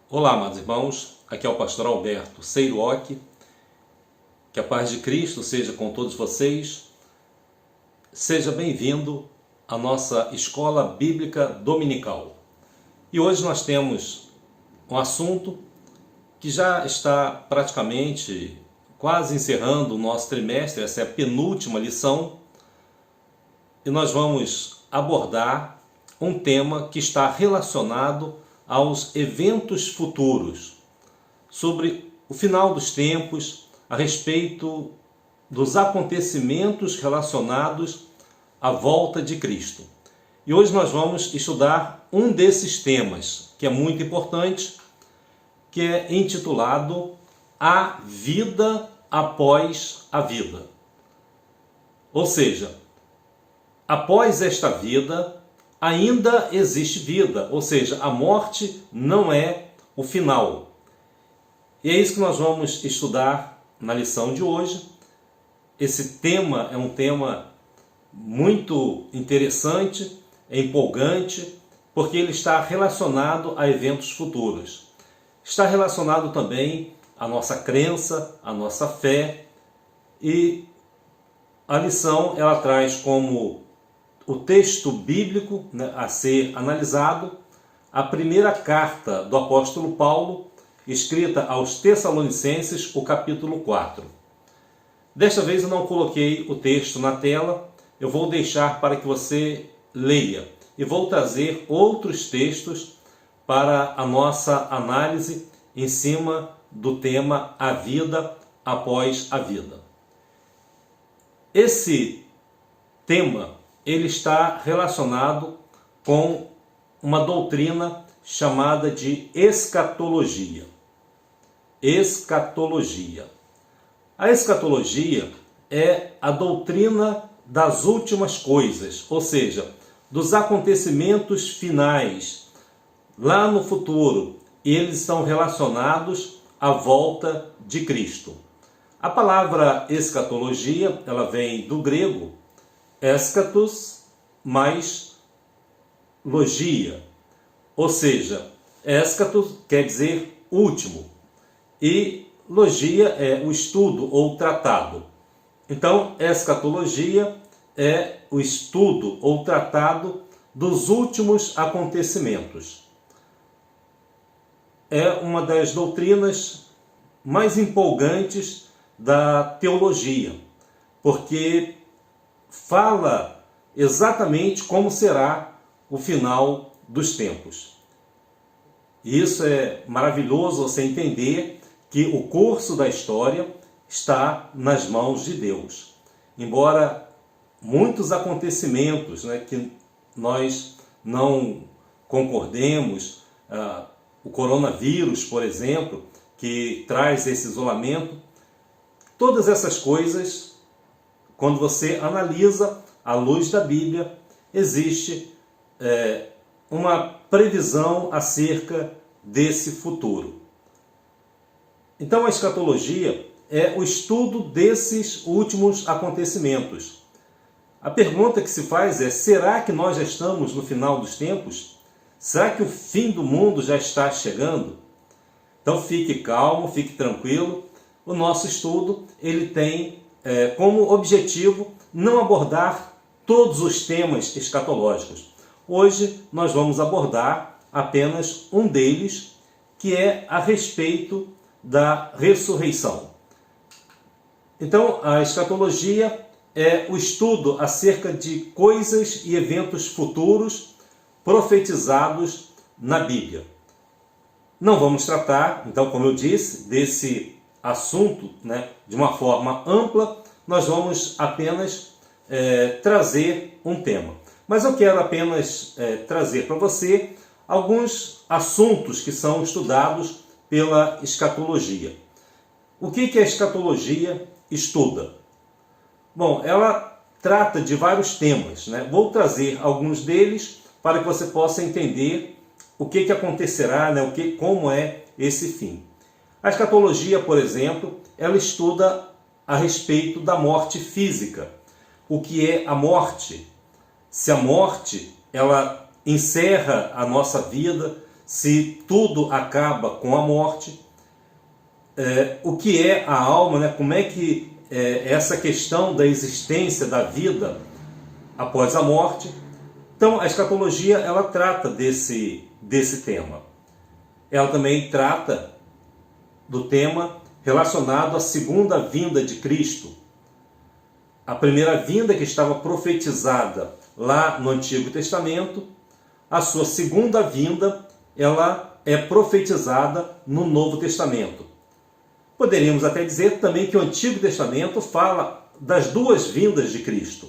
Olá, amados irmãos, aqui é o pastor Alberto Seiruoc, que a paz de Cristo seja com todos vocês. Seja bem-vindo à nossa Escola Bíblica Dominical. E hoje nós temos um assunto que já está praticamente quase encerrando o nosso trimestre, essa é a penúltima lição, e nós vamos abordar um tema que está relacionado aos eventos futuros, sobre o final dos tempos, a respeito dos acontecimentos relacionados à volta de Cristo. E hoje nós vamos estudar um desses temas, que é muito importante, que é intitulado A Vida Após a Vida. Ou seja, após esta vida, ainda existe vida, ou seja, a morte não é o final. E é isso que nós vamos estudar na lição de hoje. Esse tema é um tema muito interessante, é empolgante, porque ele está relacionado a eventos futuros. Está relacionado também à nossa crença, à nossa fé, e a lição ela traz como o texto bíblico, a ser analisado, a primeira carta do apóstolo Paulo, escrita aos Tessalonicenses, o capítulo 4. Desta vez eu não coloquei o texto na tela, eu vou deixar para que você leia. E vou trazer outros textos para a nossa análise em cima do tema A Vida Após a Vida. Esse tema ele está relacionado com uma doutrina chamada de escatologia. Escatologia. A escatologia é a doutrina das últimas coisas, ou seja, dos acontecimentos finais, lá no futuro, e eles estão relacionados à volta de Cristo. A palavra escatologia, ela vem do grego eschatos mais logia, ou seja, eschatos quer dizer último e logia é o estudo ou tratado. Então, escatologia é o estudo ou tratado dos últimos acontecimentos. É uma das doutrinas mais empolgantes da teologia, porque fala exatamente como será o final dos tempos. E isso é maravilhoso você entender que o curso da história está nas mãos de Deus. Embora muitos acontecimentos que nós não concordemos, o coronavírus, por exemplo, que traz esse isolamento, todas essas coisas, quando você analisa à luz da Bíblia, existe uma previsão acerca desse futuro. Então a escatologia é o estudo desses últimos acontecimentos. A pergunta que se faz é: será que nós já estamos no final dos tempos? Será que o fim do mundo já está chegando? Então fique calmo, fique tranquilo. O nosso estudo ele tem como objetivo não abordar todos os temas escatológicos. Hoje nós vamos abordar apenas um deles, que é a respeito da ressurreição. Então, a escatologia é o estudo acerca de coisas e eventos futuros profetizados na Bíblia. Não vamos tratar, então, como eu disse, desse assunto de uma forma ampla, nós vamos apenas trazer um tema. Mas eu quero apenas trazer para você alguns assuntos que são estudados pela escatologia. O que a escatologia estuda? Bom, ela trata de vários temas, Vou trazer alguns deles para que você possa entender o que acontecerá, como é esse fim. A escatologia, por exemplo, ela estuda a respeito da morte física. O que é a morte? Se a morte ela encerra a nossa vida, se tudo acaba com a morte, o que é a alma, né? Como é que essa questão da existência da vida após a morte. Então a escatologia ela trata desse tema. Ela também trata do tema relacionado à segunda vinda de Cristo. A primeira vinda que estava profetizada lá no Antigo Testamento, a sua segunda vinda, ela é profetizada no Novo Testamento. Poderíamos até dizer também que o Antigo Testamento fala das duas vindas de Cristo,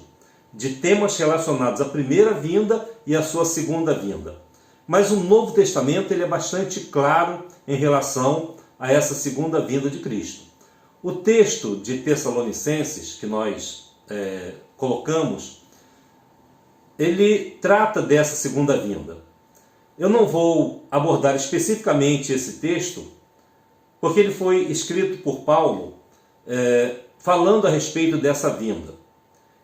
de temas relacionados à primeira vinda e à sua segunda vinda. Mas o Novo Testamento ele é bastante claro em relação a essa segunda vinda de Cristo. O texto de Tessalonicenses, que nós colocamos, ele trata dessa segunda vinda. Eu não vou abordar especificamente esse texto, porque ele foi escrito por Paulo falando a respeito dessa vinda.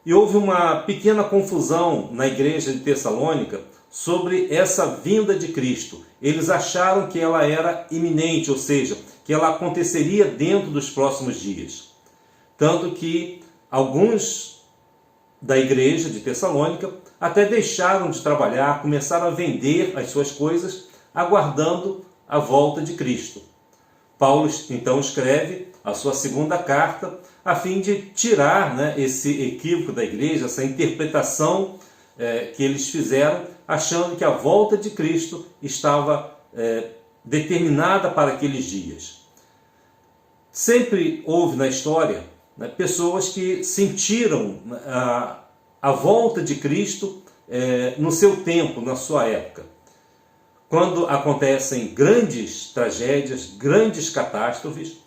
E houve uma pequena confusão na igreja de Tessalônica sobre essa vinda de Cristo. Eles acharam que ela era iminente, ou seja, que ela aconteceria dentro dos próximos dias. Tanto que alguns da igreja de Tessalônica até deixaram de trabalhar, começaram a vender as suas coisas, aguardando a volta de Cristo. Paulo então escreve a sua segunda carta a fim de tirar, né, esse equívoco da igreja, essa interpretação que eles fizeram, achando que a volta de Cristo estava determinada para aqueles dias. Sempre houve na história, né, pessoas que sentiram a volta de Cristo no seu tempo, na sua época. Quando acontecem grandes tragédias, grandes catástrofes,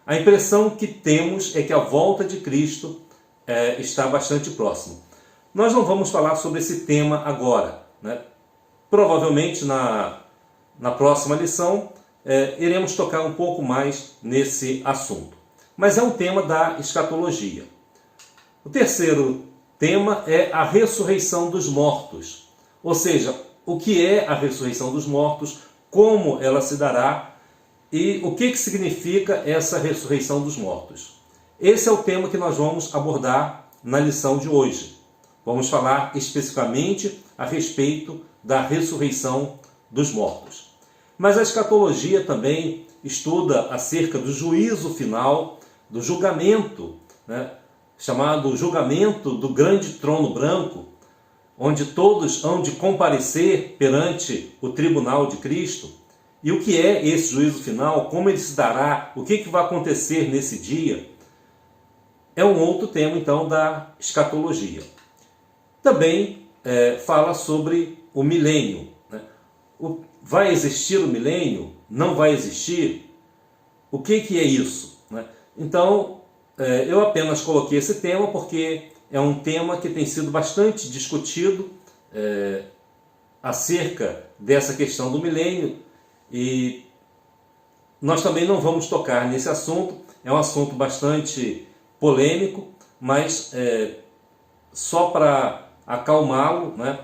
a impressão que temos é que a volta de Cristo está bastante próxima. Nós não vamos falar sobre esse tema agora, né? Provavelmente na próxima lição iremos tocar um pouco mais nesse assunto. Mas é um tema da escatologia. O terceiro tema é a ressurreição dos mortos. Ou seja, o que é a ressurreição dos mortos, como ela se dará e o que significa essa ressurreição dos mortos. Esse é o tema que nós vamos abordar na lição de hoje. Vamos falar especificamente a respeito da ressurreição dos mortos. Mas a escatologia também estuda acerca do juízo final, do julgamento, né, chamado julgamento do grande trono branco, onde todos hão de comparecer perante o tribunal de Cristo. E o que é esse juízo final, como ele se dará, o que vai acontecer nesse dia, é um outro tema então da escatologia. Também fala sobre o milênio. Né? Vai existir o milênio? Não vai existir? O que é isso? Né? Então, eu apenas coloquei esse tema porque é um tema que tem sido bastante discutido acerca dessa questão do milênio, e nós também não vamos tocar nesse assunto. É um assunto bastante polêmico, mas só para acalmá-lo, né,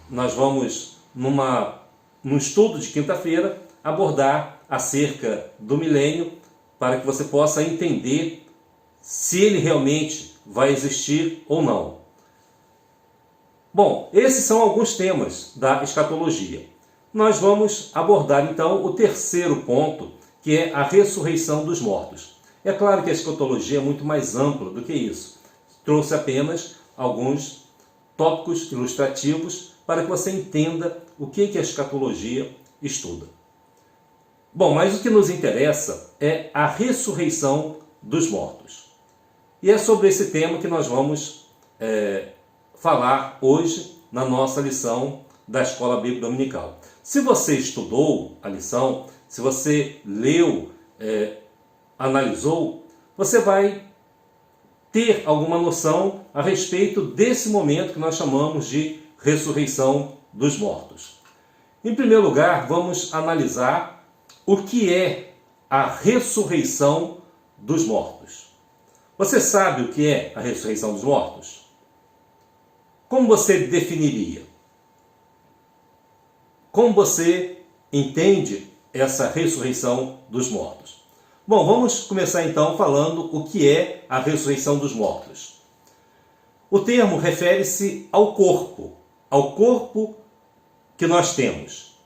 nós vamos, num estudo de quinta-feira, abordar acerca do milênio, para que você possa entender se ele realmente vai existir ou não. Bom, esses são alguns temas da escatologia. Nós vamos abordar então o terceiro ponto, que é a ressurreição dos mortos. É claro que a escatologia é muito mais ampla do que isso. Trouxe apenas alguns tópicos ilustrativos para que você entenda o que a escatologia estuda. Bom, mas o que nos interessa é a ressurreição dos mortos. E é sobre esse tema que nós vamos falar hoje na nossa lição da Escola Bíblica Dominical. Se você estudou a lição, se você leu, analisou, você vai ter alguma noção a respeito desse momento que nós chamamos de ressurreição dos mortos. Em primeiro lugar, vamos analisar o que é a ressurreição dos mortos. Você sabe o que é a ressurreição dos mortos? Como você definiria? Como você entende essa ressurreição dos mortos? Bom, vamos começar então falando o que é a ressurreição dos mortos. O termo refere-se ao corpo que nós temos.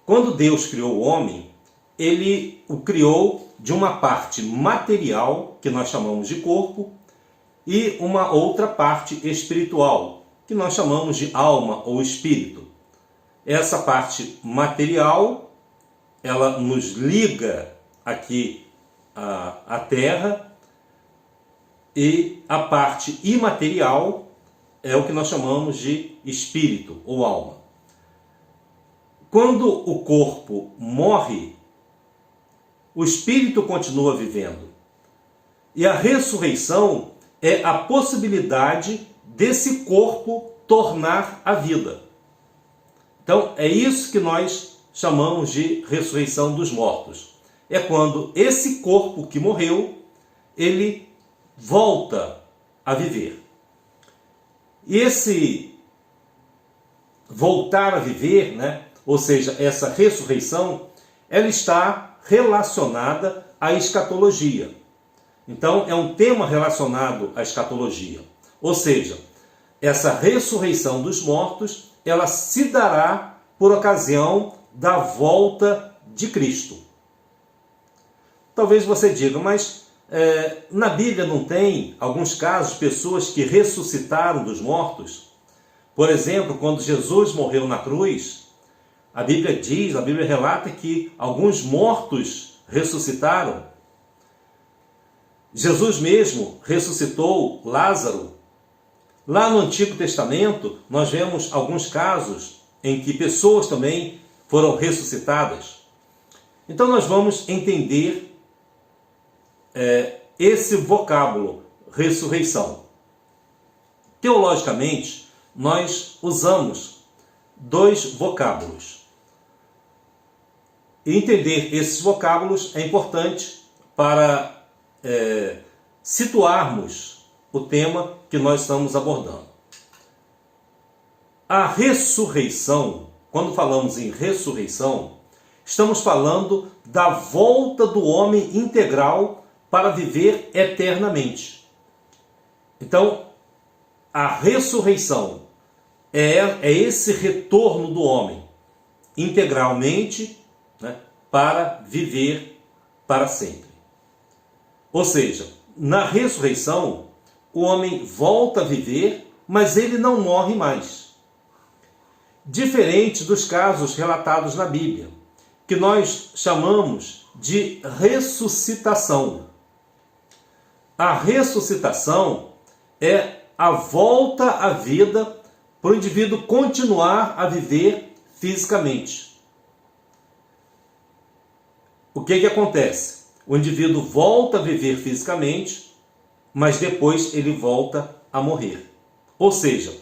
Quando Deus criou o homem, ele o criou de uma parte material, que nós chamamos de corpo, e uma outra parte espiritual, que nós chamamos de alma ou espírito. Essa parte material, ela nos liga aqui à terra, e a parte imaterial é o que nós chamamos de espírito ou alma. Quando o corpo morre, o espírito continua vivendo. E a ressurreição é a possibilidade desse corpo tornar a vida. Então, é isso que nós chamamos de ressurreição dos mortos. É quando esse corpo que morreu, ele volta a viver. E esse voltar a viver, ou seja, essa ressurreição, ela está relacionada à escatologia. Então, é um tema relacionado à escatologia. Ou seja, essa ressurreição dos mortos, ela se dará por ocasião da volta de Cristo. Talvez você diga, mas na Bíblia não tem alguns casos de pessoas que ressuscitaram dos mortos? Por exemplo, quando Jesus morreu na cruz, a Bíblia relata que alguns mortos ressuscitaram. Jesus mesmo ressuscitou Lázaro. Lá no Antigo Testamento, nós vemos alguns casos em que pessoas também foram ressuscitadas. Então nós vamos entender esse vocábulo, ressurreição. Teologicamente, nós usamos dois vocábulos. E entender esses vocábulos é importante para situarmos o tema que nós estamos abordando. A ressurreição, quando falamos em ressurreição, estamos falando da volta do homem integral para viver eternamente. Então, a ressurreição é esse retorno do homem integralmente, para viver para sempre. Ou seja, na ressurreição, o homem volta a viver, mas ele não morre mais. Diferente dos casos relatados na Bíblia, que nós chamamos de ressuscitação. A ressuscitação é a volta à vida para o indivíduo continuar a viver fisicamente. O que acontece? O indivíduo volta a viver fisicamente, mas depois ele volta a morrer. Ou seja,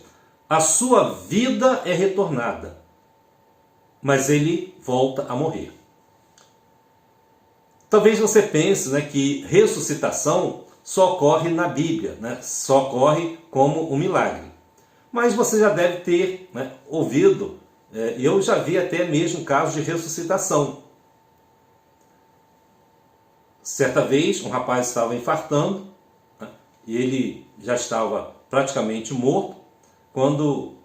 a sua vida é retornada, mas ele volta a morrer. Talvez você pense que ressuscitação só ocorre na Bíblia, só ocorre como um milagre. Mas você já deve ter ouvido, eu já vi até mesmo casos de ressuscitação. Certa vez, um rapaz estava infartando, e ele já estava praticamente morto, quando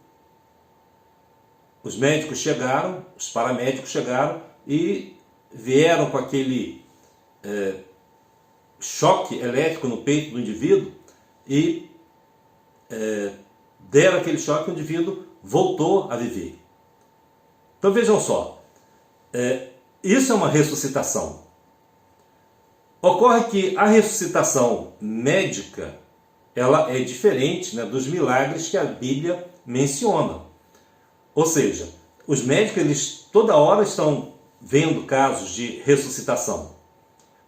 os médicos chegaram, os paramédicos chegaram e vieram com aquele choque elétrico no peito do indivíduo e deram aquele choque, o indivíduo voltou a viver. Então vejam só, isso é uma ressuscitação. Ocorre que a ressuscitação médica, ela é diferente dos milagres que a Bíblia menciona. Ou seja, os médicos eles toda hora estão vendo casos de ressuscitação.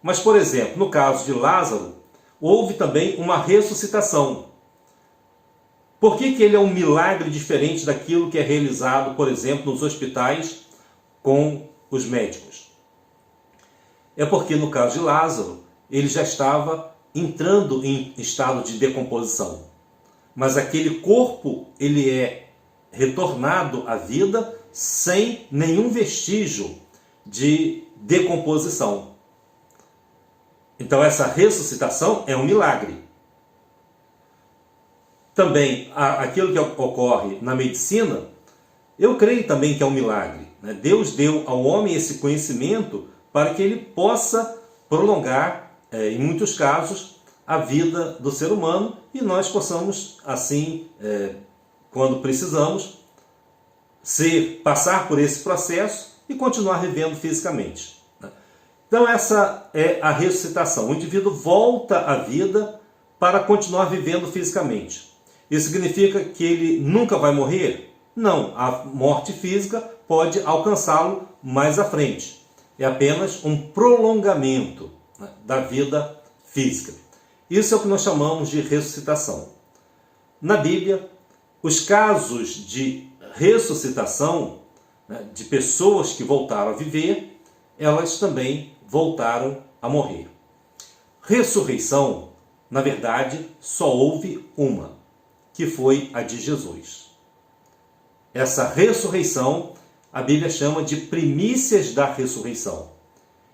Mas, por exemplo, no caso de Lázaro, houve também uma ressuscitação. Por que ele é um milagre diferente daquilo que é realizado, por exemplo, nos hospitais com os médicos? É porque no caso de Lázaro, ele já estava entrando em estado de decomposição. Mas aquele corpo, ele é retornado à vida sem nenhum vestígio de decomposição. Então essa ressuscitação é um milagre. Também aquilo que ocorre na medicina, eu creio também que é um milagre, né? Deus deu ao homem esse conhecimento para que ele possa prolongar, em muitos casos, a vida do ser humano e nós possamos, assim, quando precisamos, passar por esse processo e continuar vivendo fisicamente. Então essa é a ressuscitação. O indivíduo volta à vida para continuar vivendo fisicamente. Isso significa que ele nunca vai morrer? Não, a morte física pode alcançá-lo mais à frente. É apenas um prolongamento, né, da vida física. Isso é o que nós chamamos de ressuscitação. Na Bíblia, os casos de ressuscitação, né, de pessoas que voltaram a viver, elas também voltaram a morrer. Ressurreição, na verdade, só houve uma, que foi a de Jesus. Essa ressurreição, a Bíblia chama de primícias da ressurreição.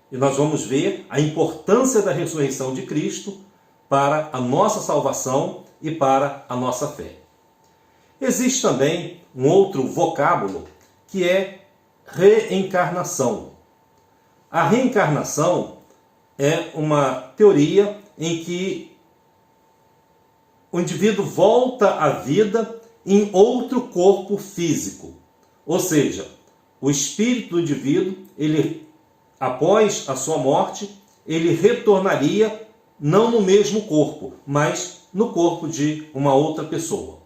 E nós vamos ver a importância da ressurreição de Cristo para a nossa salvação e para a nossa fé. Existe também um outro vocábulo que é reencarnação. A reencarnação é uma teoria em que o indivíduo volta à vida em outro corpo físico. Ou seja, o espírito do indivíduo, após a sua morte, ele retornaria não no mesmo corpo, mas no corpo de uma outra pessoa.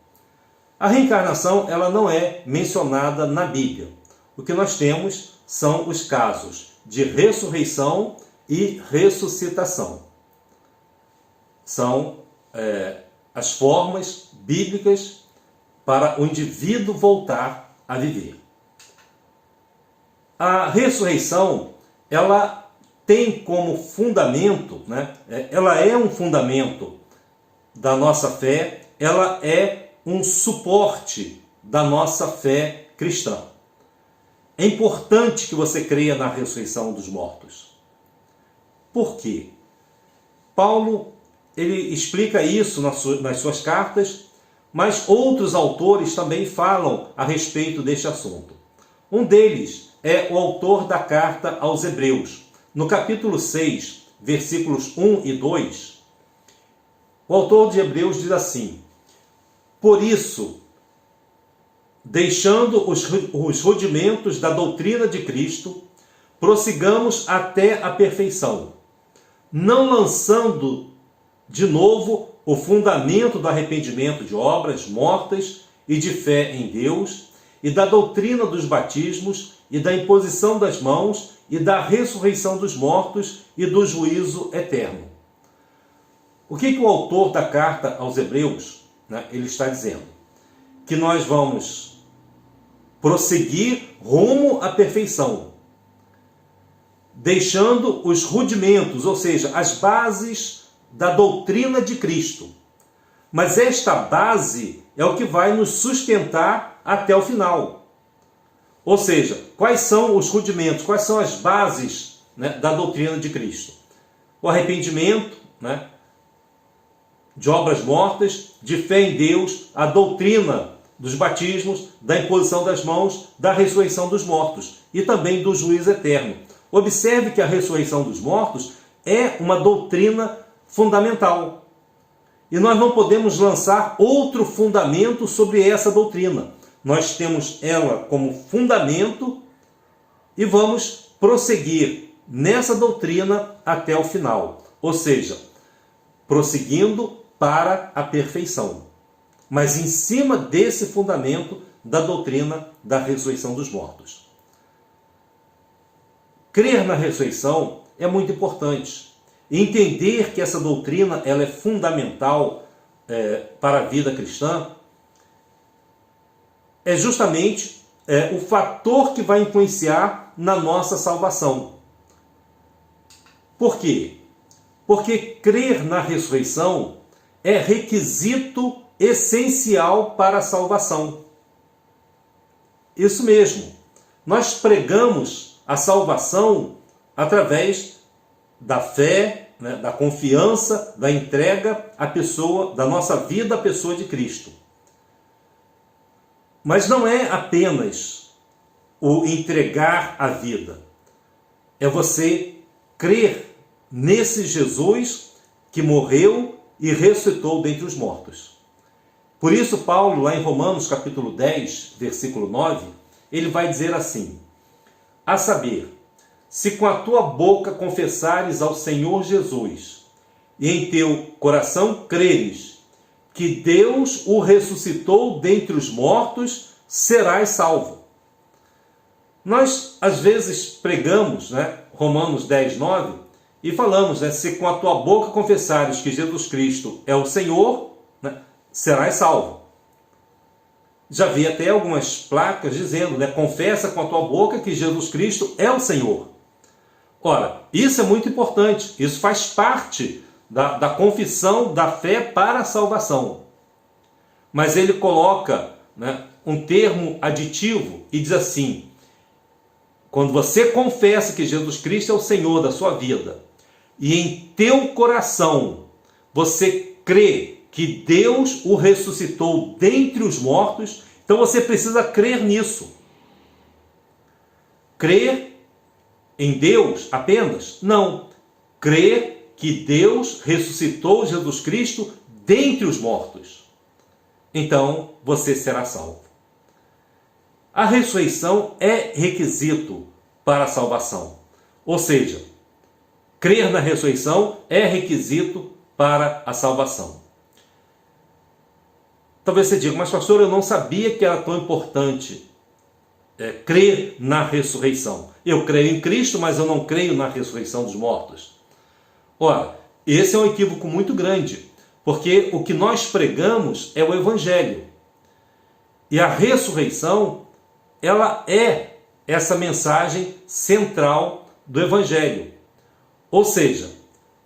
A reencarnação, ela não é mencionada na Bíblia. O que nós temos são os casos de ressurreição e ressuscitação. São as formas bíblicas para o indivíduo voltar a viver. A ressurreição, ela tem como fundamento, né? Ela é um fundamento da nossa fé, ela é um suporte da nossa fé cristã. É importante que você creia na ressurreição dos mortos. Por quê? Paulo, ele explica isso nas suas cartas, mas outros autores também falam a respeito deste assunto. Um deles é o autor da carta aos Hebreus. No capítulo 6, versículos 1 e 2, o autor de Hebreus diz assim: por isso, deixando os rudimentos da doutrina de Cristo, prossigamos até a perfeição, não lançando de novo o fundamento do arrependimento de obras mortas e de fé em Deus, e da doutrina dos batismos, e da imposição das mãos, e da ressurreição dos mortos, e do juízo eterno. O que o autor da carta aos Hebreus, né, ele está dizendo? Que nós vamos prosseguir rumo à perfeição, deixando os rudimentos, ou seja, as bases da doutrina de Cristo. Mas esta base é o que vai nos sustentar até o final. Ou seja, quais são os rudimentos, quais são as bases, né, da doutrina de Cristo? O arrependimento, né, de obras mortas, de fé em Deus, a doutrina dos batismos, da imposição das mãos, da ressurreição dos mortos e também do juízo eterno. Observe que a ressurreição dos mortos é uma doutrina fundamental. E nós não podemos lançar outro fundamento sobre essa doutrina. Nós temos ela como fundamento e vamos prosseguir nessa doutrina até o final. Ou seja, prosseguindo para a perfeição. Mas em cima desse fundamento da doutrina da ressurreição dos mortos. Crer na ressurreição é muito importante. Entender que essa doutrina ela é fundamental para a vida cristã é justamente o fator que vai influenciar na nossa salvação. Por quê? Porque crer na ressurreição é requisito essencial para a salvação. Isso mesmo. nós pregamos a salvação através da fé, né, da confiança, da entrega à pessoa, da nossa vida à pessoa de Cristo. Mas não é apenas o entregar a vida. É você crer nesse Jesus que morreu e ressuscitou dentre os mortos. Por isso, Paulo, lá em Romanos capítulo 10, versículo 9, ele vai dizer assim: a saber, se com a tua boca confessares ao Senhor Jesus e em teu coração creres que Deus o ressuscitou dentre os mortos, serás salvo. Nós, às vezes, pregamos, né, Romanos 10, 9, e falamos, né, se com a tua boca confessares que Jesus Cristo é o Senhor, né, serás salvo. Já vi até algumas placas dizendo, né, confessa com a tua boca que Jesus Cristo é o Senhor. Ora, isso é muito importante, isso faz parte da confissão da fé para a salvação. Mas ele coloca, né, um termo aditivo e diz assim: quando você confessa que Jesus Cristo é o Senhor da sua vida e em teu coração você crê que Deus o ressuscitou dentre os mortos, então você precisa crer nisso. Crer em Deus apenas? Não. Crer que Deus ressuscitou Jesus Cristo dentre os mortos. Então você será salvo. A ressurreição é requisito para a salvação. Ou seja, crer na ressurreição é requisito para a salvação. Talvez você diga, mas pastor, eu não sabia que era tão importante crer na ressurreição. Eu creio em Cristo, mas eu não creio na ressurreição dos mortos. Ora, esse é um equívoco muito grande, porque o que nós pregamos é o Evangelho. E a ressurreição, ela é essa mensagem central do Evangelho. Ou seja,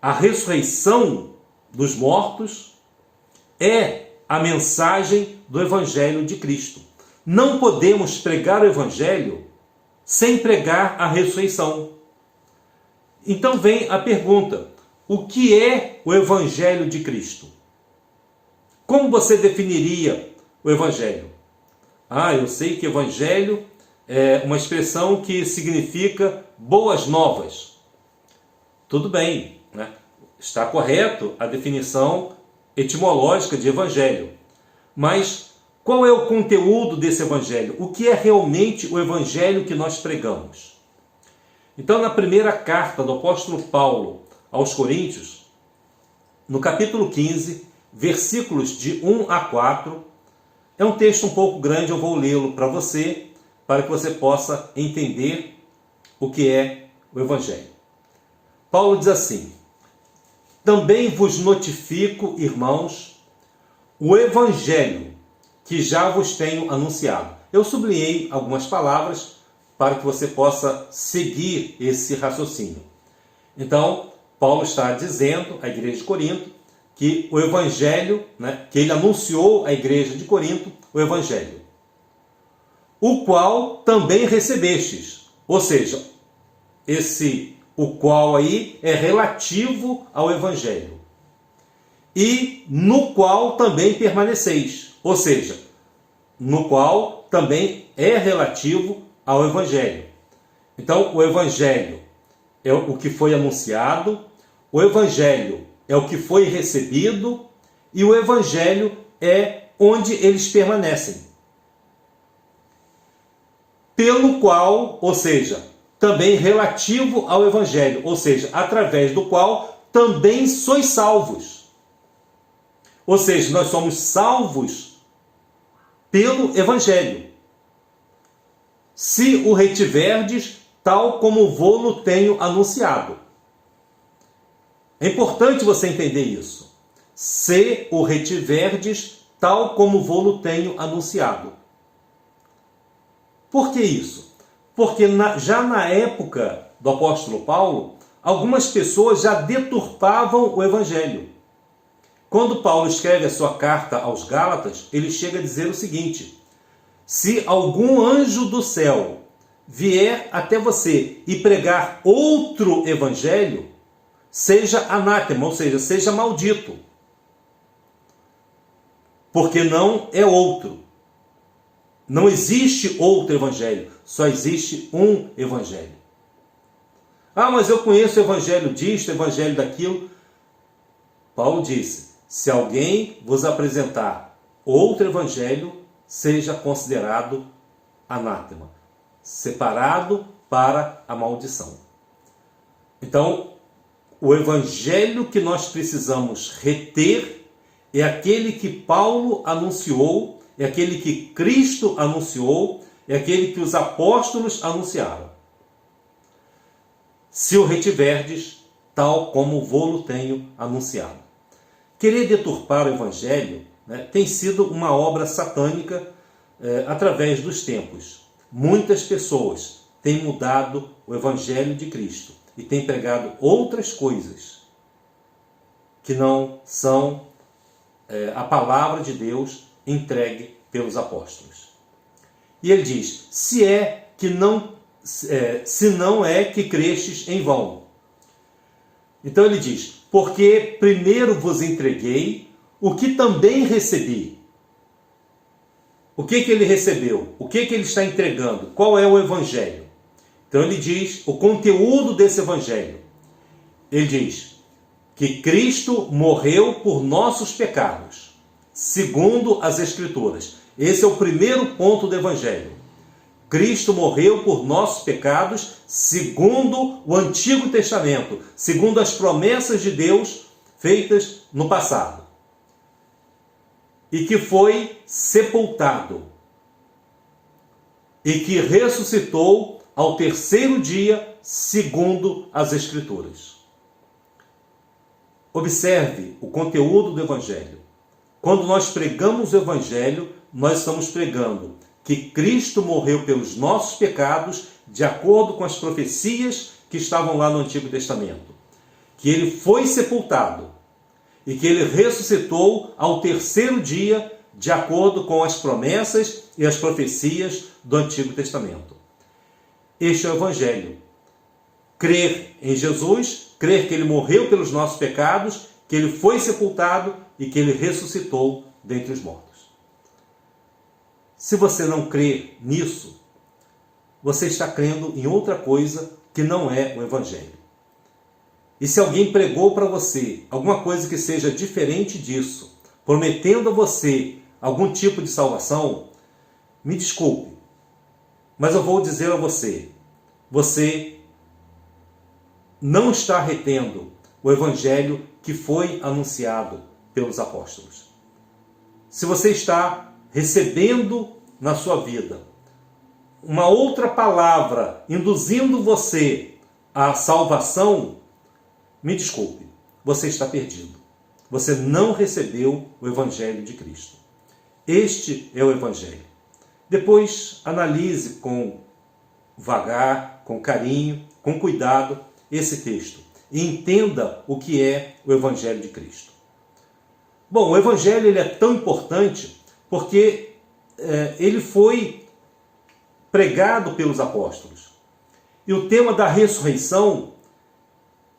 a ressurreição dos mortos é a mensagem do Evangelho de Cristo. Não podemos pregar o Evangelho sem pregar a ressurreição. Então vem a pergunta: o que é o Evangelho de Cristo? Como você definiria o Evangelho? Eu sei que Evangelho é uma expressão que significa boas novas. Tudo bem, né? Está correto a definição etimológica de Evangelho. Mas qual é o conteúdo desse Evangelho? O que é realmente o Evangelho que nós pregamos? Então, na primeira carta do apóstolo Paulo aos Coríntios, no capítulo 15, versículos de 1 a 4, é um texto um pouco grande, eu vou lê-lo para você, para que você possa entender o que é o Evangelho. Paulo diz assim: também vos notifico, irmãos, o Evangelho que já vos tenho anunciado. Eu sublinhei algumas palavras para que você possa seguir esse raciocínio. Então, Paulo está dizendo à igreja de Corinto que o Evangelho, né, que ele anunciou à igreja de Corinto, o Evangelho, o qual também recebestes. Ou seja, o qual aí é relativo ao Evangelho. E no qual também permaneceis. Ou seja, no qual também é relativo ao Evangelho. Então, o Evangelho é o que foi anunciado, o Evangelho é o que foi recebido e o Evangelho é onde eles permanecem. Pelo qual, ou seja, também relativo ao Evangelho, ou seja, através do qual também sois salvos. Ou seja, nós somos salvos pelo Evangelho. Se o retiverdes, tal como vô-lo tenho anunciado. É importante você entender isso. Se o retiverdes, tal como vô-lo tenho anunciado. Por que isso? Porque já na época do apóstolo Paulo, algumas pessoas já deturpavam o Evangelho. Quando Paulo escreve a sua carta aos Gálatas, ele chega a dizer o seguinte: se algum anjo do céu vier até você e pregar outro evangelho, seja anátema, ou seja, seja maldito. Porque não é outro. Não existe outro evangelho, só existe um evangelho. Ah, mas eu conheço o evangelho disto, o evangelho daquilo. Paulo disse, se alguém vos apresentar outro evangelho, seja considerado anátema, separado para a maldição. Então, o evangelho que nós precisamos reter é aquele que Paulo anunciou, é aquele que Cristo anunciou, é aquele que os apóstolos anunciaram. Se o retiverdes, tal como vô-lo tenho anunciado. Querer deturpar o evangelho, né, tem sido uma obra satânica através dos tempos. Muitas pessoas têm mudado o evangelho de Cristo e têm pregado outras coisas que não são a palavra de Deus entregue pelos apóstolos. E ele diz, se não é que crestes em vão. Então ele diz, porque primeiro vos entreguei o que também recebi. O que ele recebeu? O que ele está entregando? Qual é o evangelho? Então ele diz o conteúdo desse evangelho. Ele diz que Cristo morreu por nossos pecados, segundo as Escrituras. Esse é o primeiro ponto do evangelho. Cristo morreu por nossos pecados, segundo o Antigo Testamento, segundo as promessas de Deus feitas no passado. E que foi sepultado. E que ressuscitou ao terceiro dia, segundo as Escrituras. Observe o conteúdo do Evangelho. Quando nós pregamos o Evangelho, nós estamos pregando que Cristo morreu pelos nossos pecados, de acordo com as profecias que estavam lá no Antigo Testamento. Que ele foi sepultado e que ele ressuscitou ao terceiro dia, de acordo com as promessas e as profecias do Antigo Testamento. Este é o Evangelho. Crer em Jesus, crer que ele morreu pelos nossos pecados, que ele foi sepultado e que ele ressuscitou dentre os mortos. Se você não crê nisso, você está crendo em outra coisa que não é o Evangelho. E se alguém pregou para você alguma coisa que seja diferente disso, prometendo a você algum tipo de salvação, me desculpe, mas eu vou dizer a você, você não está retendo o Evangelho que foi anunciado pelos apóstolos. Se você está recebendo na sua vida uma outra palavra induzindo você à salvação, me desculpe, você está perdido. Você não recebeu o Evangelho de Cristo. Este é o Evangelho. Depois analise com vagar, com carinho, com cuidado esse texto e entenda o que é o Evangelho de Cristo. Bom, o Evangelho ele é tão importante porque ele foi pregado pelos apóstolos. E o tema da ressurreição,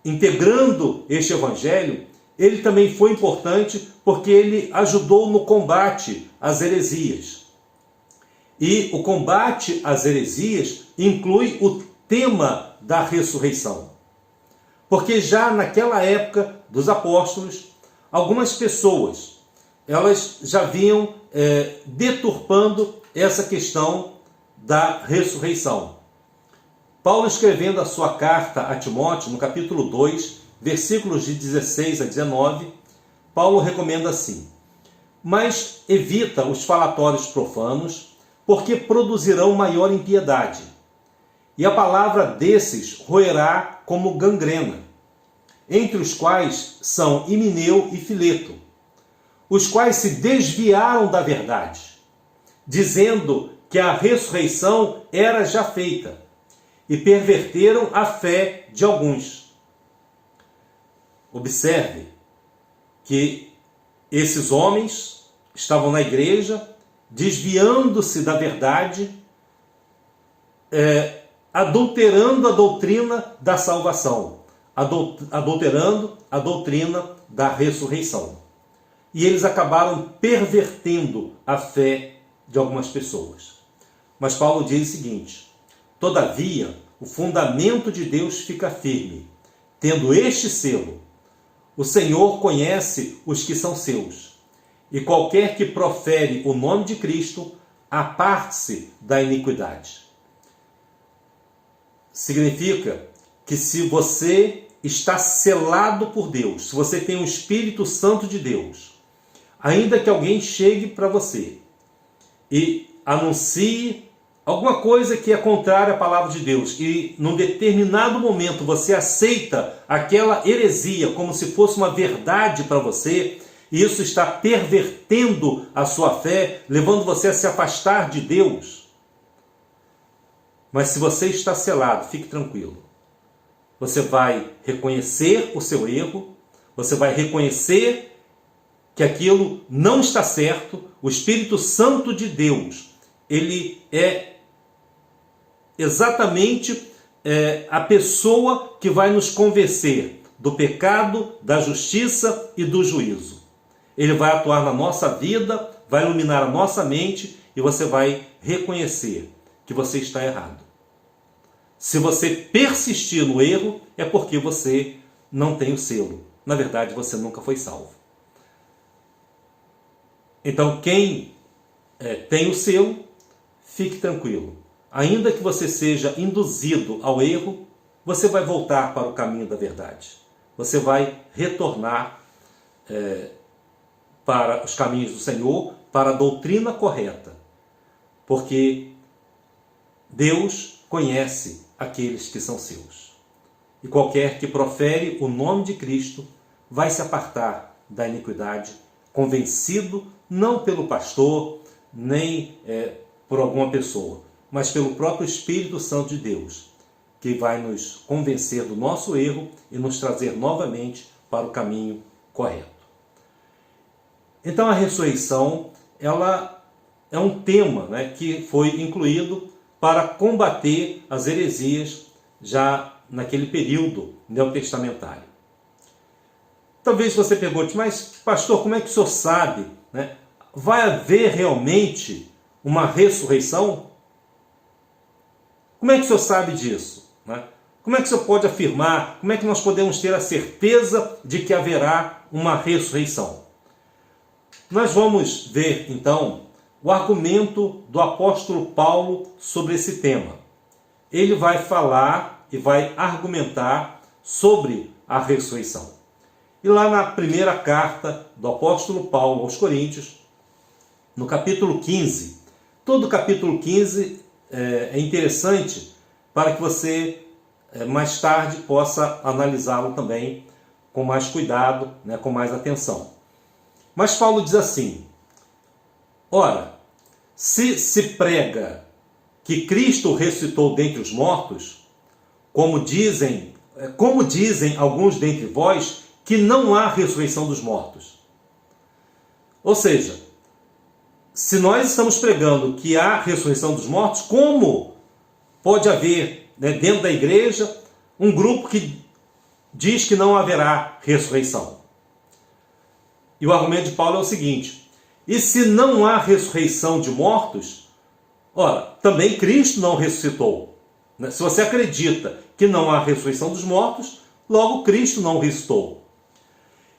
integrando este Evangelho, ele também foi importante porque ele ajudou no combate às heresias. E o combate às heresias inclui o tema da ressurreição. Porque já naquela época dos apóstolos, algumas pessoas, elas já vinham deturpando essa questão da ressurreição. Paulo, escrevendo a sua carta a Timóteo, no capítulo 2, versículos de 16 a 19, Paulo recomenda assim: mas evita os falatórios profanos, porque produzirão maior impiedade, e a palavra desses roerá como gangrena, entre os quais são Himeneu e Fileto, os quais se desviaram da verdade, dizendo que a ressurreição era já feita, e perverteram a fé de alguns. Observe que esses homens estavam na igreja, desviando-se da verdade, adulterando a doutrina da salvação, adulterando a doutrina da ressurreição. E eles acabaram pervertendo a fé de algumas pessoas. Mas Paulo diz o seguinte: todavia, o fundamento de Deus fica firme, tendo este selo: o Senhor conhece os que são seus, e qualquer que profere o nome de Cristo, aparte-se da iniquidade. Significa que se você está selado por Deus, se você tem o Espírito Santo de Deus, ainda que alguém chegue para você e anuncie alguma coisa que é contrária à palavra de Deus, e num determinado momento você aceita aquela heresia como se fosse uma verdade para você, e isso está pervertendo a sua fé, levando você a se afastar de Deus. Mas se você está selado, fique tranquilo. Você vai reconhecer o seu erro, você vai reconhecer que aquilo não está certo. O Espírito Santo de Deus, ele é exatamente a pessoa que vai nos convencer do pecado, da justiça e do juízo. Ele vai atuar na nossa vida, vai iluminar a nossa mente e você vai reconhecer que você está errado. Se você persistir no erro, é porque você não tem o selo. Na verdade, você nunca foi salvo. Então, quem tem o selo, fique tranquilo. Ainda que você seja induzido ao erro, você vai voltar para o caminho da verdade. Você vai retornar para os caminhos do Senhor, para a doutrina correta. Porque Deus conhece aqueles que são seus. E qualquer que profere o nome de Cristo vai se apartar da iniquidade, convencido não pelo pastor, nem por alguma pessoa, mas pelo próprio Espírito Santo de Deus, que vai nos convencer do nosso erro e nos trazer novamente para o caminho correto. Então a ressurreição, ela é um tema, que foi incluído para combater as heresias já naquele período neotestamentário. Talvez você pergunte, mas pastor, como é que o senhor sabe? Vai haver realmente uma ressurreição? Como é que o senhor sabe disso? Como é que o senhor pode afirmar? Como é que nós podemos ter a certeza de que haverá uma ressurreição? Nós vamos ver, então, o argumento do apóstolo Paulo sobre esse tema. Ele vai falar e vai argumentar sobre a ressurreição. E lá na primeira carta do apóstolo Paulo aos Coríntios, no capítulo 15, todo o capítulo 15 é interessante para que você mais tarde possa analisá-lo também com mais cuidado, com mais atenção. Mas Paulo diz assim: ora, se prega que Cristo ressuscitou dentre os mortos, como dizem alguns dentre vós, que não há ressurreição dos mortos. Ou seja, se nós estamos pregando que há ressurreição dos mortos, como pode haver dentro da igreja um grupo que diz que não haverá ressurreição? E o argumento de Paulo é o seguinte: e se não há ressurreição de mortos, ora, também Cristo não ressuscitou. Se você acredita que não há ressurreição dos mortos, logo Cristo não ressuscitou.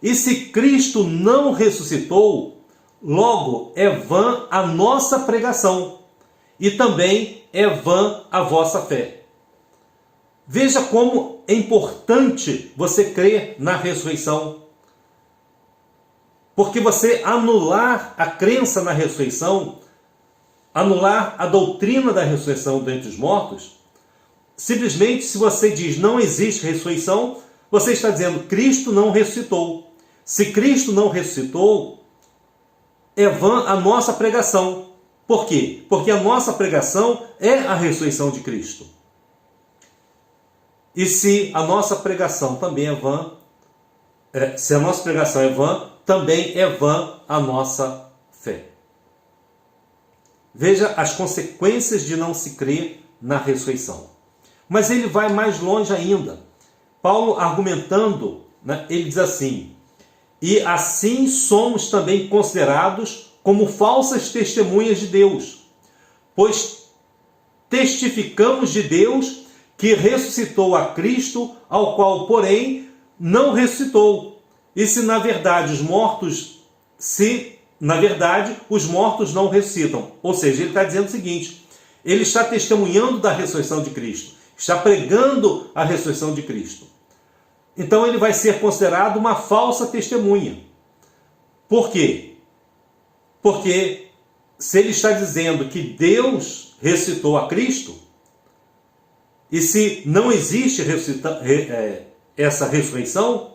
E se Cristo não ressuscitou, logo é vã a nossa pregação, e também é vã a vossa fé. Veja como é importante você crer na ressurreição. Porque você anular a crença na ressurreição, anular a doutrina da ressurreição dentre os mortos, simplesmente se você diz não existe ressurreição, você está dizendo Cristo não ressuscitou. Se Cristo não ressuscitou, é vã a nossa pregação. Por quê? Porque a nossa pregação é a ressurreição de Cristo. E se a nossa pregação também é vã, se a nossa pregação é vã, também é vã a nossa fé. Veja as consequências de não se crer na ressurreição. Mas ele vai mais longe ainda. Paulo, argumentando, né, ele diz assim: e assim somos também considerados como falsas testemunhas de Deus, pois testificamos de Deus que ressuscitou a Cristo, ao qual, porém, não ressuscitou. E se na verdade os mortos não ressuscitam. Ou seja, ele está dizendo o seguinte: ele está testemunhando da ressurreição de Cristo, está pregando a ressurreição de Cristo. Então ele vai ser considerado uma falsa testemunha. Por quê? Porque se ele está dizendo que Deus ressuscitou a Cristo, e se não existe essa ressurreição,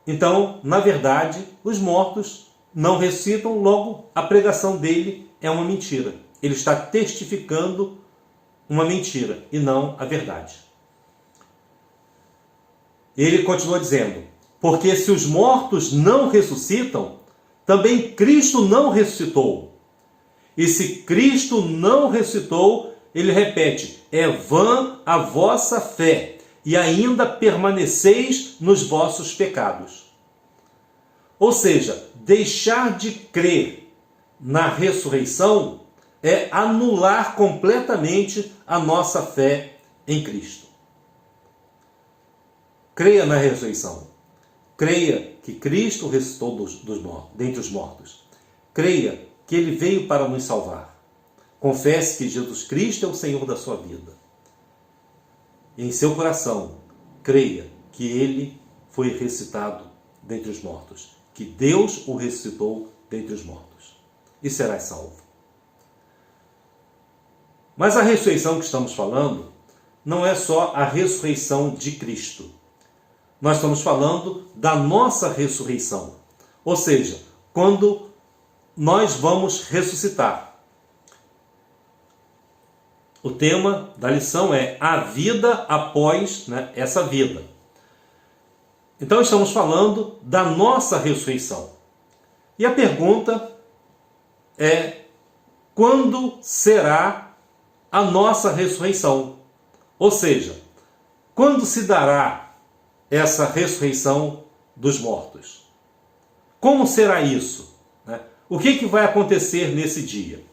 então, na verdade, os mortos não ressuscitam, logo a pregação dele é uma mentira. Ele está testificando uma mentira e não a verdade. Ele continua dizendo: porque se os mortos não ressuscitam, também Cristo não ressuscitou. E se Cristo não ressuscitou, ele repete, é vã a vossa fé, e ainda permaneceis nos vossos pecados. Ou seja, deixar de crer na ressurreição é anular completamente a nossa fé em Cristo. Creia na ressurreição. Creia que Cristo ressuscitou dentre os mortos. Creia que Ele veio para nos salvar. Confesse que Jesus Cristo é o Senhor da sua vida. E em seu coração, creia que Ele foi ressuscitado dentre os mortos. Que Deus o ressuscitou dentre os mortos. E serás salvo. Mas a ressurreição que estamos falando não é só a ressurreição de Cristo. Nós estamos falando da nossa ressurreição. Ou seja, quando nós vamos ressuscitar. O tema da lição é a vida após, essa vida. Então estamos falando da nossa ressurreição. E a pergunta é: quando será a nossa ressurreição? Ou seja, quando se dará essa ressurreição dos mortos? Como será isso? O que vai acontecer nesse dia?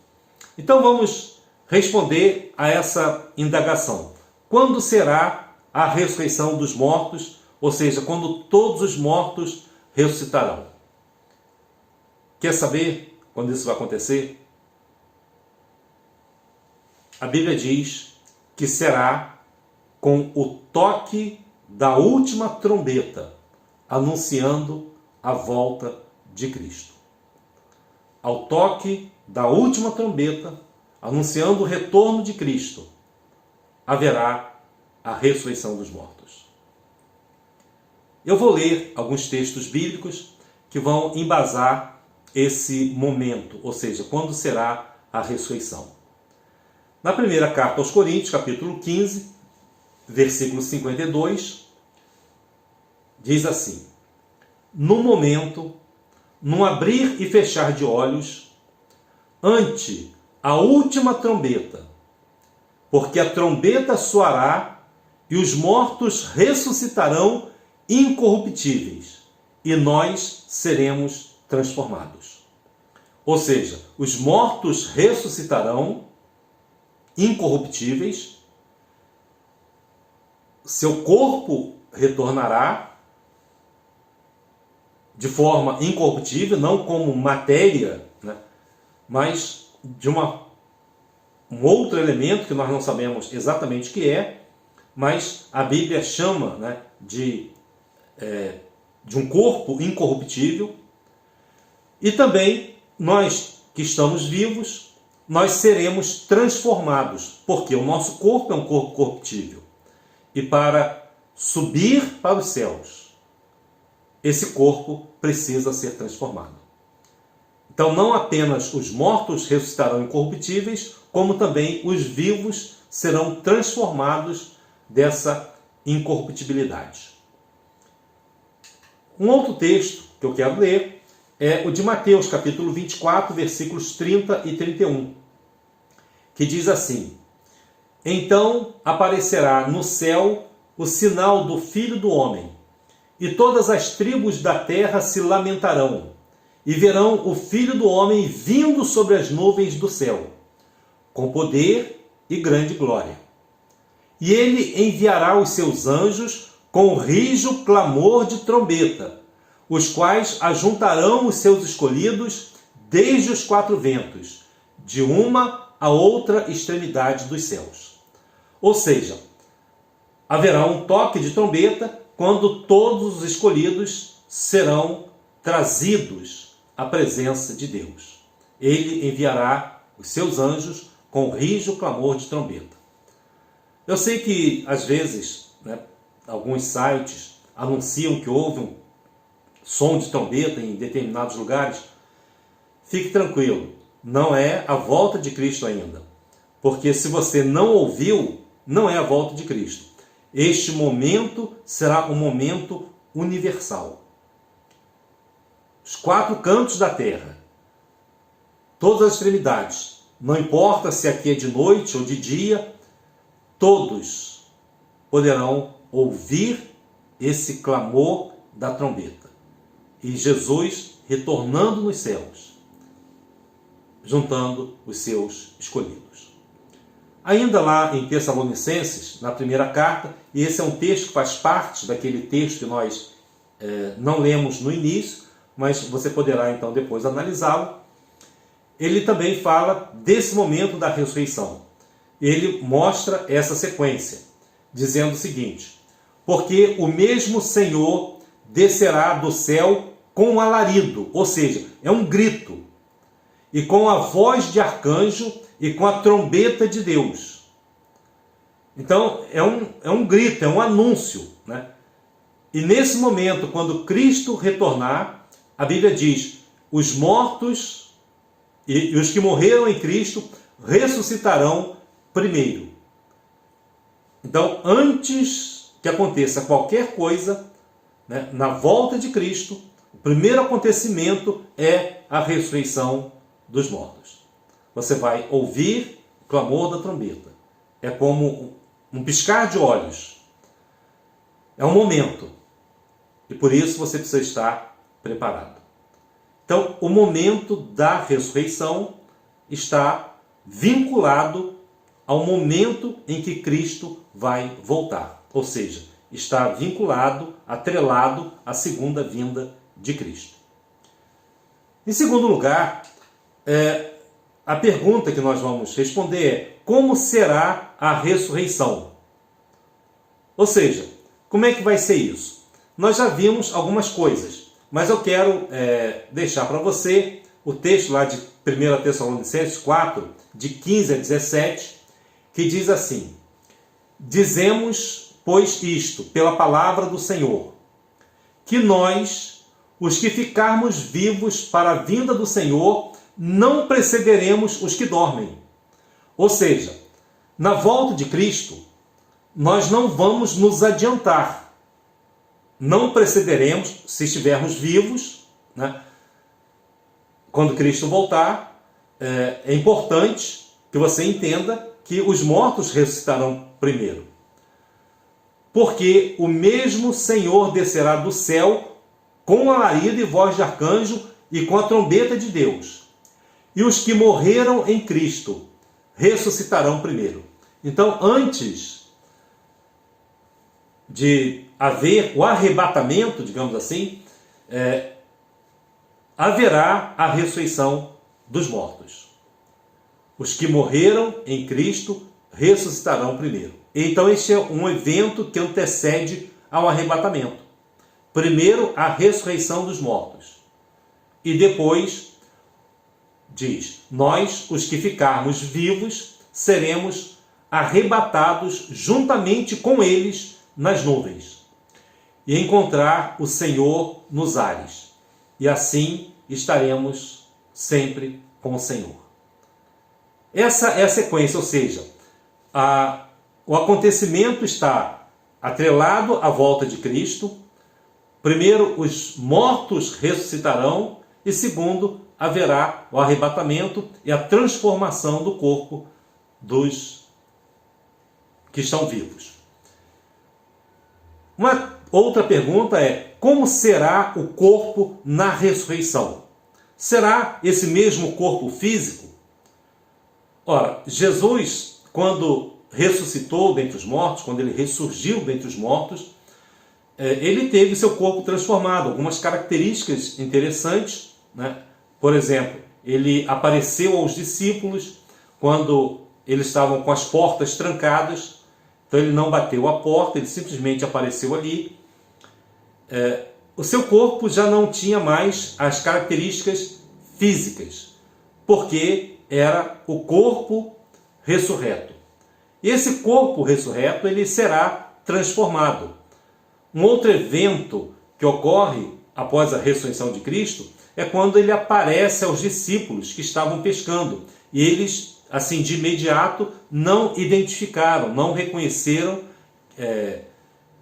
Então vamos responder a essa indagação. Quando será a ressurreição dos mortos? Ou seja, quando todos os mortos ressuscitarão. Quer saber quando isso vai acontecer? A Bíblia diz que será com o toque da última trombeta, anunciando a volta de Cristo. Ao toque da última trombeta, anunciando o retorno de Cristo, haverá a ressurreição dos mortos. Eu vou ler alguns textos bíblicos que vão embasar esse momento, ou seja, quando será a ressurreição. Na primeira carta aos Coríntios, capítulo 15, versículo 52, diz assim: no momento, num abrir e fechar de olhos, ante a última trombeta, porque a trombeta soará e os mortos ressuscitarão incorruptíveis, e nós seremos transformados. Ou seja, os mortos ressuscitarão incorruptíveis, seu corpo retornará de forma incorruptível, não como matéria, mas de um outro elemento que nós não sabemos exatamente o que é, mas a Bíblia chama de um corpo incorruptível. E também nós que estamos vivos, nós seremos transformados, porque o nosso corpo é um corpo corruptível. E para subir para os céus, esse corpo precisa ser transformado. Então não apenas os mortos ressuscitarão incorruptíveis, como também os vivos serão transformados dessa incorruptibilidade. Um outro texto que eu quero ler é o de Mateus, capítulo 24, versículos 30 e 31, que diz assim: Então aparecerá no céu o sinal do Filho do Homem, e todas as tribos da terra se lamentarão, e verão o Filho do Homem vindo sobre as nuvens do céu, com poder e grande glória. E ele enviará os seus anjos com rijo clamor de trombeta, os quais ajuntarão os seus escolhidos desde os quatro ventos, de uma a outra extremidade dos céus. Ou seja, haverá um toque de trombeta quando todos os escolhidos serão trazidos à presença de Deus. Ele enviará os seus anjos com rijo clamor de trombeta. Eu sei que, às vezes, alguns sites anunciam que houve um som de trombeta em determinados lugares. Fique tranquilo, não é a volta de Cristo ainda. Porque se você não ouviu, não é a volta de Cristo. Este momento será um momento universal. Os quatro cantos da terra, todas as extremidades, não importa se aqui é de noite ou de dia, todos poderão ouvir esse clamor da trombeta. E Jesus retornando nos céus, juntando os seus escolhidos. Ainda lá em Tessalonicenses, na primeira carta, e esse é um texto que faz parte daquele texto que nós não lemos no início, mas você poderá então depois analisá-lo. Ele também fala desse momento da ressurreição. Ele mostra essa sequência, dizendo o seguinte: porque o mesmo Senhor descerá do céu com um alarido, ou seja, é um grito, e com a voz de arcanjo e com a trombeta de Deus. Então, é um grito, é um anúncio, né? E nesse momento, quando Cristo retornar, a Bíblia diz, os mortos e os que morreram em Cristo ressuscitarão primeiro. Então, antes que aconteça qualquer coisa, na volta de Cristo, o primeiro acontecimento é a ressurreição dos mortos. Você vai ouvir o clamor da trombeta. É como um piscar de olhos. É um momento. E por isso você precisa estar preparado. Então, o momento da ressurreição está vinculado ao momento em que Cristo vai voltar. Ou seja, está vinculado, atrelado à segunda vinda de Cristo. Em segundo lugar, a pergunta que nós vamos responder é: como será a ressurreição? Ou seja, como é que vai ser isso? Nós já vimos algumas coisas, mas eu quero deixar para você o texto lá de 1 Tessalonicenses 4, de 15 a 17, que diz assim: dizemos, pois, isto, pela palavra do Senhor, que nós, os que ficarmos vivos para a vinda do Senhor, não precederemos os que dormem. Ou seja, na volta de Cristo, nós não vamos nos adiantar. Não precederemos, se estivermos vivos, Quando Cristo voltar, é importante que você entenda que os mortos ressuscitarão primeiro. Porque o mesmo Senhor descerá do céu com alarido e voz de arcanjo e com a trombeta de Deus. E os que morreram em Cristo ressuscitarão primeiro. Então, antes de haver o arrebatamento, digamos assim, haverá a ressurreição dos mortos. Os que morreram em Cristo ressuscitarão primeiro. Então, este é um evento que antecede ao arrebatamento. Primeiro, a ressurreição dos mortos. E depois, diz, nós, os que ficarmos vivos, seremos arrebatados juntamente com eles nas nuvens e encontrar o Senhor nos ares. E assim estaremos sempre com o Senhor. Essa é a sequência, ou seja, o acontecimento está atrelado à volta de Cristo. Primeiro, os mortos ressuscitarão e segundo, haverá o arrebatamento e a transformação do corpo dos que estão vivos. Uma outra pergunta é: como será o corpo na ressurreição? Será esse mesmo corpo físico? Ora, Jesus, quando ressuscitou dentre os mortos, quando ele ressurgiu dentre os mortos, ele teve seu corpo transformado. Algumas características interessantes, né? Por exemplo, ele apareceu aos discípulos quando eles estavam com as portas trancadas. Então ele não bateu a porta, ele simplesmente apareceu ali. O seu corpo já não tinha mais as características físicas, porque era o corpo ressurreto. E esse corpo ressurreto, ele será transformado. Um outro evento que ocorre após a ressurreição de Cristo é quando ele aparece aos discípulos que estavam pescando. E eles, assim, de imediato, não identificaram, não reconheceram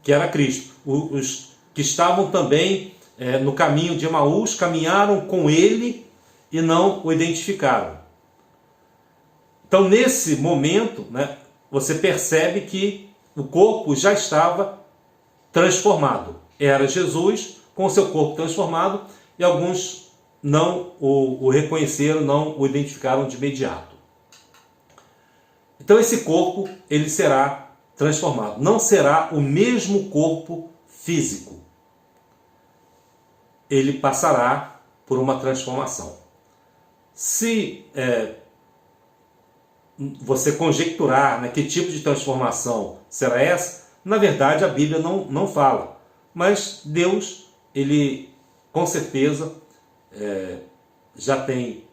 que era Cristo. Os que estavam também no caminho de Emaús caminharam com ele e não o identificaram. Então, nesse momento, né, você percebe que o corpo já estava transformado. Era Jesus com o seu corpo transformado e alguns não o reconheceram, não o identificaram de imediato. Então esse corpo, ele será transformado. Não será o mesmo corpo físico. Ele passará por uma transformação. Se você conjecturar, né, que tipo de transformação será essa, na verdade a Bíblia não fala. Mas Deus, ele com certeza já tem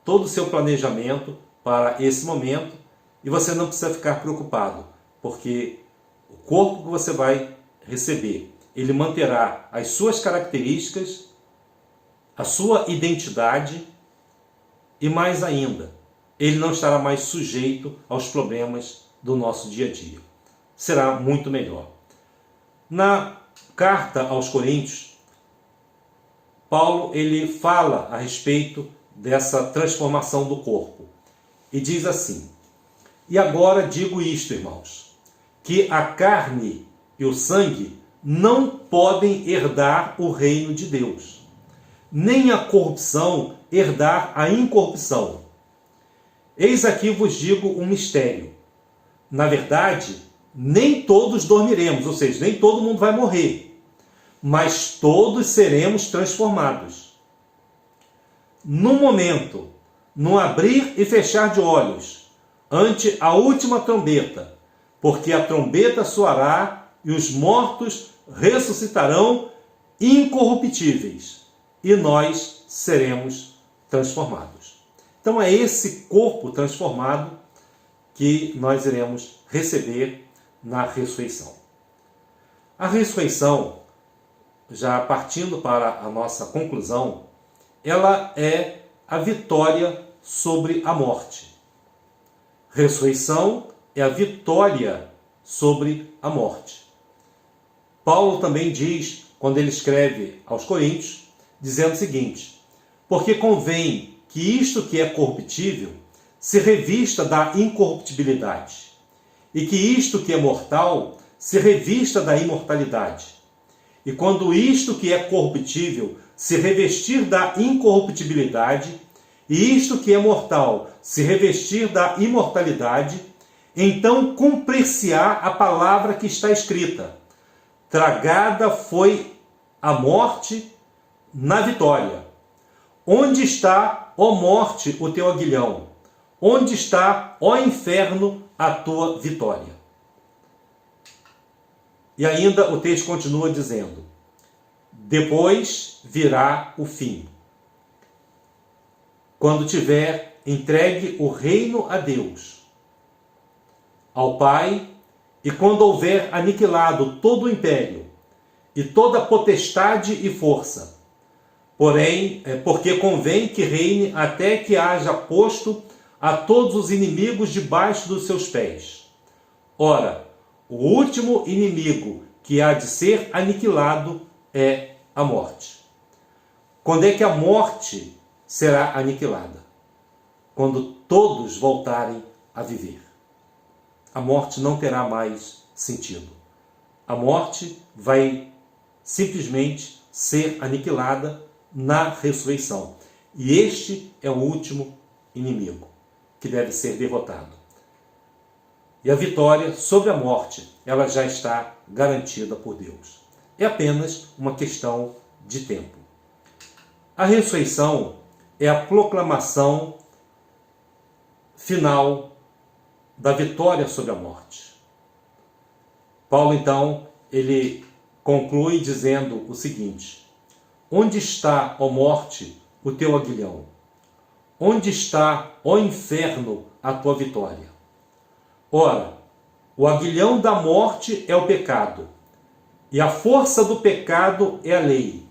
todo o seu planejamento para esse momento e você não precisa ficar preocupado, porque o corpo que você vai receber, ele manterá as suas características, a sua identidade e mais ainda, ele não estará mais sujeito aos problemas do nosso dia a dia. Será muito melhor. Na carta aos Coríntios, Paulo ele fala a respeito dessa transformação do corpo e diz assim: e agora digo isto, irmãos, que a carne e o sangue não podem herdar o reino de Deus, nem a corrupção herdar a incorrupção. Eis aqui vos digo um mistério. Na verdade, nem todos dormiremos, ou seja, nem todo mundo vai morrer, mas todos seremos transformados. No momento, no abrir e fechar de olhos, ante a última trombeta, porque a trombeta soará e os mortos ressuscitarão incorruptíveis, e nós seremos transformados. Então é esse corpo transformado que nós iremos receber na ressurreição. A ressurreição, já partindo para a nossa conclusão, ela é a vitória sobre a morte. Ressurreição é a vitória sobre a morte. Paulo também diz, quando ele escreve aos Coríntios, dizendo o seguinte: porque convém que isto que é corruptível se revista da incorruptibilidade, e que isto que é mortal se revista da imortalidade. E quando isto que é corruptível se revestir da incorruptibilidade, e isto que é mortal se revestir da imortalidade, então cumprir-se-á a palavra que está escrita: tragada foi a morte na vitória. Onde está, ó morte, o teu aguilhão? Onde está, ó inferno, a tua vitória? E ainda o texto continua dizendo: depois virá o fim, quando tiver entregue o reino a Deus, ao Pai, e quando houver aniquilado todo o império e toda potestade e força. Porém, porque convém que reine até que haja posto a todos os inimigos debaixo dos seus pés. Ora, o último inimigo que há de ser aniquilado é a morte. Quando é que a morte será aniquilada? Quando todos voltarem a viver. a morte não terá mais sentido. A morte vai simplesmente ser aniquilada na ressurreição. E este é o último inimigo que deve ser derrotado. E a vitória sobre a morte, ela já está garantida por Deus. É apenas uma questão de tempo. A ressurreição é a proclamação final da vitória sobre a morte. Paulo, então, ele conclui dizendo o seguinte: onde está, ó morte, o teu aguilhão? Onde está, ó inferno, a tua vitória? Ora, o aguilhão da morte é o pecado, e a força do pecado é a lei.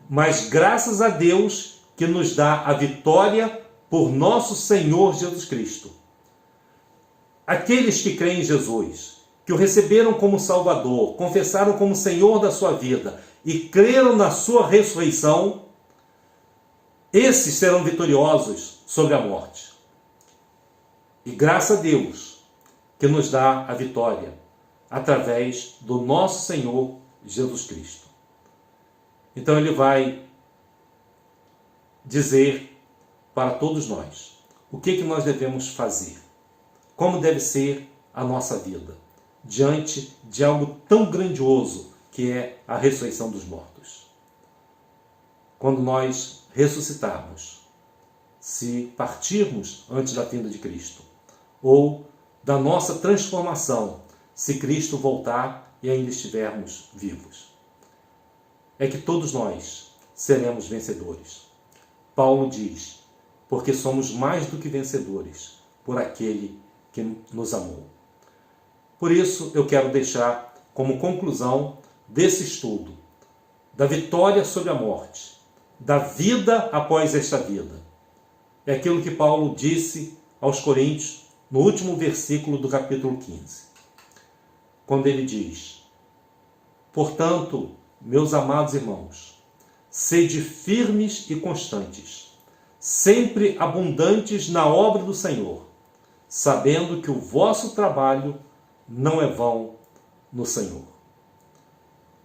Mas graças a Deus que nos dá a vitória por nosso Senhor Jesus Cristo. Aqueles que creem em Jesus, que o receberam como Salvador, confessaram como Senhor da sua vida e creram na sua ressurreição, esses serão vitoriosos sobre a morte. E graças a Deus que nos dá a vitória através do nosso Senhor Jesus Cristo. Então ele vai dizer para todos nós o que nós devemos fazer, como deve ser a nossa vida diante de algo tão grandioso que é a ressurreição dos mortos. Quando nós ressuscitarmos, se partirmos antes da vinda de Cristo, ou da nossa transformação, se Cristo voltar e ainda estivermos vivos, é que todos nós seremos vencedores. Paulo diz, porque somos mais do que vencedores por aquele que nos amou. Por isso eu quero deixar como conclusão desse estudo, da vitória sobre a morte, da vida após esta vida. É aquilo que Paulo disse aos Coríntios no último versículo do capítulo 15. Quando ele diz: portanto, meus amados irmãos, sede firmes e constantes, sempre abundantes na obra do Senhor, sabendo que o vosso trabalho não é vão no Senhor.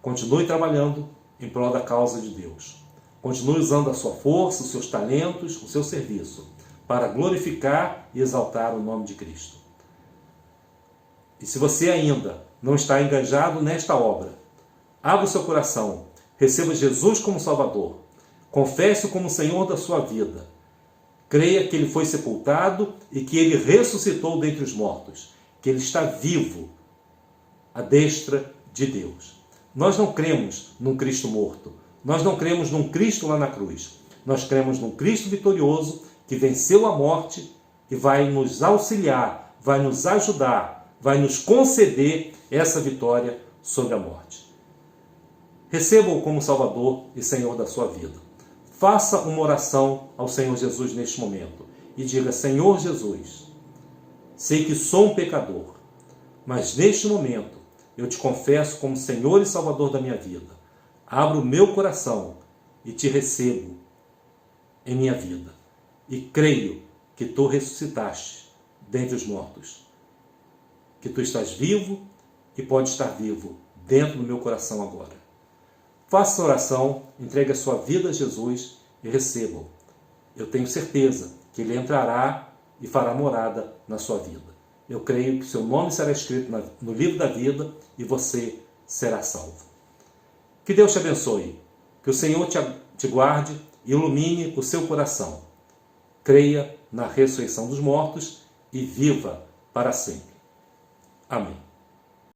Continue trabalhando em prol da causa de Deus. Continue usando a sua força, os seus talentos, o seu serviço, para glorificar e exaltar o nome de Cristo. E se você ainda não está engajado nesta obra, abra o seu coração, receba Jesus como Salvador, confesse-o como Senhor da sua vida, creia que Ele foi sepultado e que Ele ressuscitou dentre os mortos, que Ele está vivo à destra de Deus. Nós não cremos num Cristo morto, nós não cremos num Cristo lá na cruz, nós cremos num Cristo vitorioso que venceu a morte e vai nos auxiliar, vai nos ajudar, vai nos conceder essa vitória sobre a morte. Receba-o como Salvador e Senhor da sua vida. Faça uma oração ao Senhor Jesus neste momento e diga: Senhor Jesus, sei que sou um pecador, mas neste momento eu te confesso como Senhor e Salvador da minha vida. Abro o meu coração e te recebo em minha vida. E creio que tu ressuscitaste dentre os mortos, que tu estás vivo e pode estar vivo dentro do meu coração agora. Faça a oração, entregue a sua vida a Jesus e receba-o. Eu tenho certeza que Ele entrará e fará morada na sua vida. Eu creio que seu nome será escrito no livro da vida e você será salvo. Que Deus te abençoe, que o Senhor te guarde e ilumine o seu coração. Creia na ressurreição dos mortos e viva para sempre. Amém.